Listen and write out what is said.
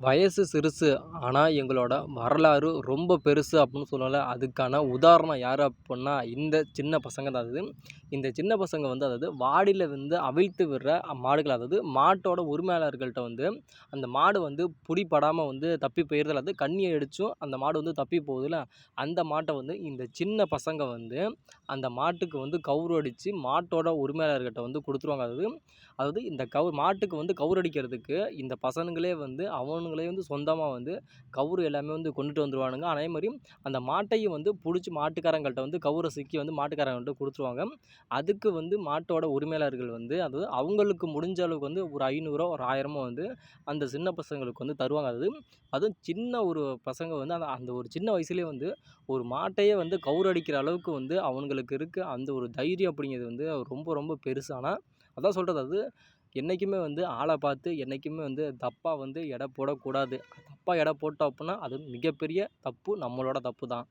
வயசு சிறுசு. ஆனா, எங்களோட வரலாறு ரொம்ப பெருசு அப்புட்ன்னு சொன்னோம்ல. அதுக்கான உதாரணம் யாரு அப்புட்ன்னா, இந்த சின்ன பசங்க தான் அது. இந்த சின்ன பசங்க வந்து அதாவது வாடியில வந்து அவிழ்த்து விடுற மாடுகள். அதாவது மாட்டோட உரிமையாளர்கள்ட்ட வந்து, அந்த மாடு வந்து புடிபடாம வந்து தப்பி போயிருதுல. அது கண்ணி அடிச்சும் அந்த மாடு வந்து தப்பி போகுதுல்ல. அந்த மாட்ட வந்து இந்த சின்ன பசங்க வந்து, அந்த மாட்டுக்கு வந்து கவுறு அடிச்சு மாட்டோட உரிமையாளர்கிட்ட வந்து குடுத்துருவாங்க. அதாவது அதாவது இந்த மாட்டுக்கு வந்து கவுறு அடிக்கிறதுக்கு இந்த பசனுங்களே வந்து அவனுங்களே வந்து சொந்தமா வந்து கவுறு எல்லாமே வந்து கொண்டுட்டு வந்துருவானுங்க. அதே மாரி அந்த மாட்டையும் வந்து புடிச்சு மாட்டுக்காரங்கள்ட்ட வந்து கவுர சிக்கி வந்து மாட்டுக்காரங்கள்ட்ட குடுத்துருவாங்க. அதுக்கு வந்து மாட்டோட உரிமையாளர்கள் வந்து அதாவது அவங்களுக்கு முடிஞ்ச அளவுக்கு வந்து ஒரு 500 ஒரு 1000 வந்து அந்த சின்ன பசங்களுக்கு வந்து தருவாங்க. அதுவும் சின்ன ஒரு பசங்க வந்து அந்த அந்த ஒரு சின்ன வயசுலயே வந்து ஒரு மாட்டையே வந்து கவுறு அடிக்கிற அளவுக்கு வந்து அவனுங்களுக்கு இருக்க அந்த ஒரு தைரியம் அப்படிங்கிறது வந்து ரொம்ப ரொம்ப பெருசு. ஆனா, அதான் சொல்றது அது என்னைக்குமே வந்து ஆள பார்த்து என்னைக்குமே வந்து தப்பா வந்து எடை போடக்கூடாது. தப்பா எடை போட்டோம் அப்புட்ன்னா, அது மிகப்பெரிய தப்பு. நம்மளோட தப்பு தான்.